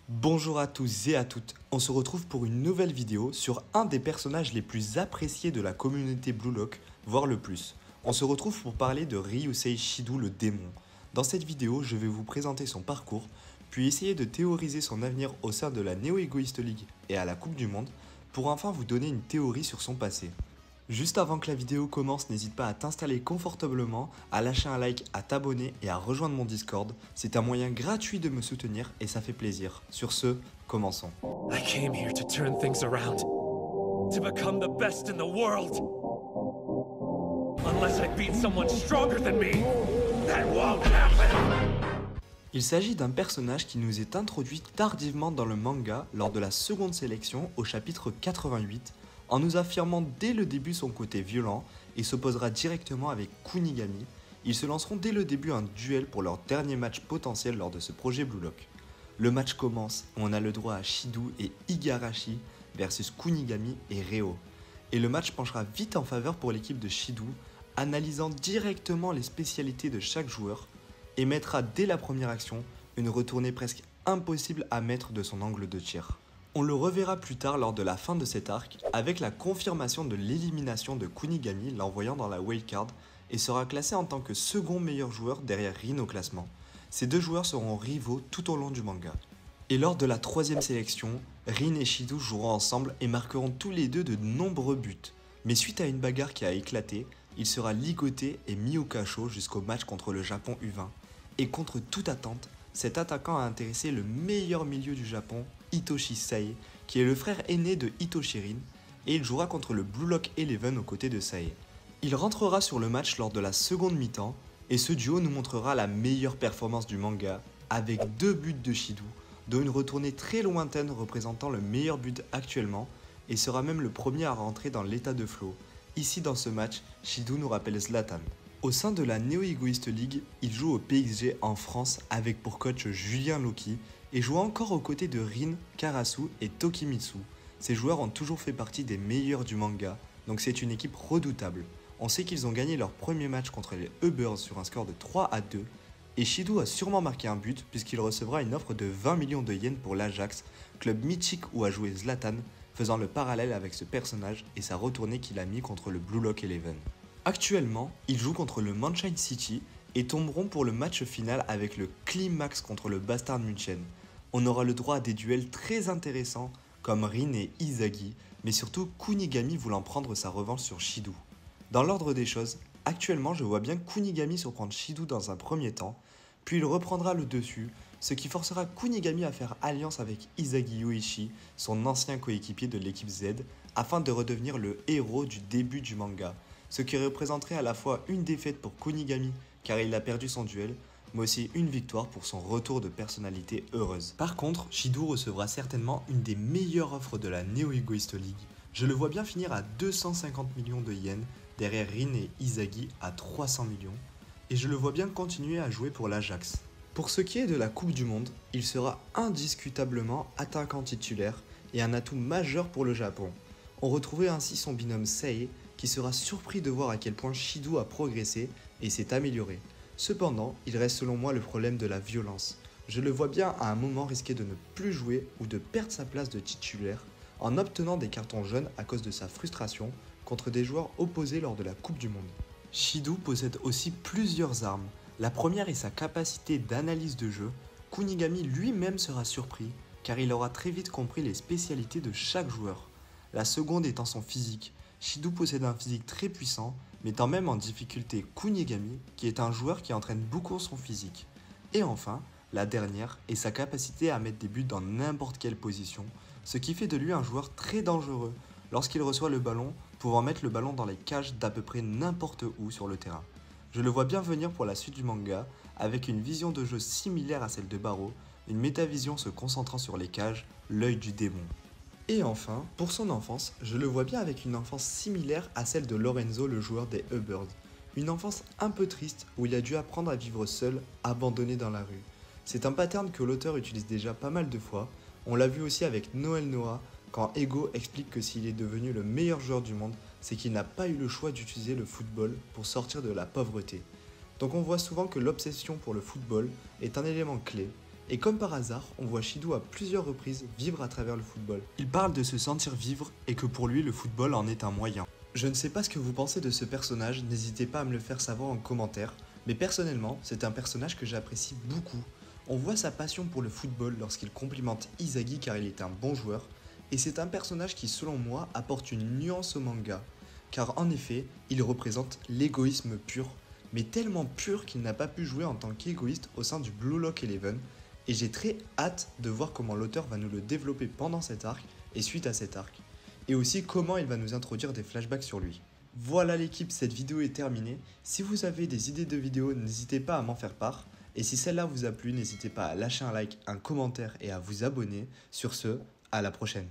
Bonjour à tous et à toutes, on se retrouve pour une nouvelle vidéo sur un des personnages les plus appréciés de la communauté Blue Lock, voire le plus. On se retrouve pour parler de Ryusei Shido le démon. Dans cette vidéo, je vais vous présenter son parcours, puis essayer de théoriser son avenir au sein de la Neo Egoist League et à la Coupe du Monde, pour enfin vous donner une théorie sur son passé. Juste avant que la vidéo commence, n'hésite pas à t'installer confortablement, à lâcher un like, à t'abonner et à rejoindre mon Discord. C'est un moyen gratuit de me soutenir et ça fait plaisir. Sur ce, commençons. I came here to turn things around, to become the best in the world. Unless I beat someone stronger than me, that won't happen! Il s'agit d'un personnage qui nous est introduit tardivement dans le manga lors de la seconde sélection au chapitre 88, en nous affirmant dès le début son côté violent et s'opposera directement avec Kunigami. Ils se lanceront dès le début un duel pour leur dernier match potentiel lors de ce projet Blue Lock. Le match commence et on a le droit à Shido et Igarashi versus Kunigami et Reo. Et le match penchera vite en faveur pour l'équipe de Shido, analysant directement les spécialités de chaque joueur et mettra dès la première action une retournée presque impossible à mettre de son angle de tir. On le reverra plus tard lors de la fin de cet arc avec la confirmation de l'élimination de Kunigami l'envoyant dans la wildcard et sera classé en tant que second meilleur joueur derrière Rin au classement. Ces deux joueurs seront rivaux tout au long du manga. Et lors de la troisième sélection, Rin et Shido joueront ensemble et marqueront tous les deux de nombreux buts. Mais suite à une bagarre qui a éclaté, il sera ligoté et mis au cachot jusqu'au match contre le Japon U20. Et contre toute attente, cet attaquant a intéressé le meilleur milieu du Japon, Hitoshi Sae, qui est le frère aîné de Hitoshi Rin, et il jouera contre le Blue Lock Eleven aux côtés de Sae. Il rentrera sur le match lors de la seconde mi-temps, et ce duo nous montrera la meilleure performance du manga, avec 2 buts de Shido, dont une retournée très lointaine représentant le meilleur but actuellement, et sera même le premier à rentrer dans l'état de flow. Ici dans ce match, Shido nous rappelle Zlatan. Au sein de la Neo Egoist League, il joue au PXG en France avec pour coach Julien Loki et joue encore aux côtés de Rin, Karasu et Tokimitsu. Ces joueurs ont toujours fait partie des meilleurs du manga, donc c'est une équipe redoutable. On sait qu'ils ont gagné leur premier match contre les Ubbers sur un score de 3-2 et Shido a sûrement marqué un but puisqu'il recevra une offre de 20 millions de yens pour l'Ajax, club mythique où a joué Zlatan, faisant le parallèle avec ce personnage et sa retournée qu'il a mis contre le Blue Lock Eleven. Actuellement, ils jouent contre le Manchester City et tomberont pour le match final avec le Climax contre le Bastard München. On aura le droit à des duels très intéressants comme Rin et Izagi, mais surtout Kunigami voulant prendre sa revanche sur Shido. Dans l'ordre des choses, actuellement je vois bien Kunigami surprendre Shido dans un premier temps, puis il reprendra le dessus, ce qui forcera Kunigami à faire alliance avec Izagi Yoichi, son ancien coéquipier de l'équipe Z, afin de redevenir le héros du début du manga, ce qui représenterait à la fois une défaite pour Kunigami car il a perdu son duel, mais aussi une victoire pour son retour de personnalité heureuse. Par contre, Shido recevra certainement une des meilleures offres de la Neo Egoist League. Je le vois bien finir à 250 millions de yens, derrière Rin et Izagi à 300 millions, et je le vois bien continuer à jouer pour l'Ajax. Pour ce qui est de la Coupe du Monde, il sera indiscutablement attaquant titulaire et un atout majeur pour le Japon. On retrouvait ainsi son binôme Sae, qui sera surpris de voir à quel point Shido a progressé et s'est amélioré. Cependant, il reste selon moi le problème de la violence. Je le vois bien à un moment risquer de ne plus jouer ou de perdre sa place de titulaire en obtenant des cartons jaunes à cause de sa frustration contre des joueurs opposés lors de la Coupe du Monde. Shido possède aussi plusieurs armes. La première est sa capacité d'analyse de jeu. Kunigami lui-même sera surpris car il aura très vite compris les spécialités de chaque joueur. La seconde étant son physique. Shido possède un physique très puissant, mettant même en difficulté Kunigami, qui est un joueur qui entraîne beaucoup son physique. Et enfin, la dernière est sa capacité à mettre des buts dans n'importe quelle position, ce qui fait de lui un joueur très dangereux lorsqu'il reçoit le ballon, pouvant mettre le ballon dans les cages d'à peu près n'importe où sur le terrain. Je le vois bien venir pour la suite du manga, avec une vision de jeu similaire à celle de Baro, une métavision se concentrant sur les cages, l'œil du démon. Et enfin, pour son enfance, je le vois bien avec une enfance similaire à celle de Lorenzo, le joueur des Ubbers. Une enfance un peu triste où il a dû apprendre à vivre seul, abandonné dans la rue. C'est un pattern que l'auteur utilise déjà pas mal de fois. On l'a vu aussi avec Noël Noah, quand Ego explique que s'il est devenu le meilleur joueur du monde, c'est qu'il n'a pas eu le choix d'utiliser le football pour sortir de la pauvreté. Donc on voit souvent que l'obsession pour le football est un élément clé, Et comme par hasard, on voit Shido à plusieurs reprises vivre à travers le football. Il parle de se sentir vivre et que pour lui le football en est un moyen. Je ne sais pas ce que vous pensez de ce personnage, n'hésitez pas à me le faire savoir en commentaire, mais personnellement, c'est un personnage que j'apprécie beaucoup. On voit sa passion pour le football lorsqu'il complimente Izagi car il est un bon joueur, et c'est un personnage qui selon moi apporte une nuance au manga, car en effet, il représente l'égoïsme pur, mais tellement pur qu'il n'a pas pu jouer en tant qu'égoïste au sein du Blue Lock Eleven, et j'ai très hâte de voir comment l'auteur va nous le développer pendant cet arc et suite à cet arc, et aussi comment il va nous introduire des flashbacks sur lui. Voilà l'équipe, cette vidéo est terminée. Si vous avez des idées de vidéos, n'hésitez pas à m'en faire part. Et si celle-là vous a plu, n'hésitez pas à lâcher un like, un commentaire et à vous abonner. Sur ce, à la prochaine.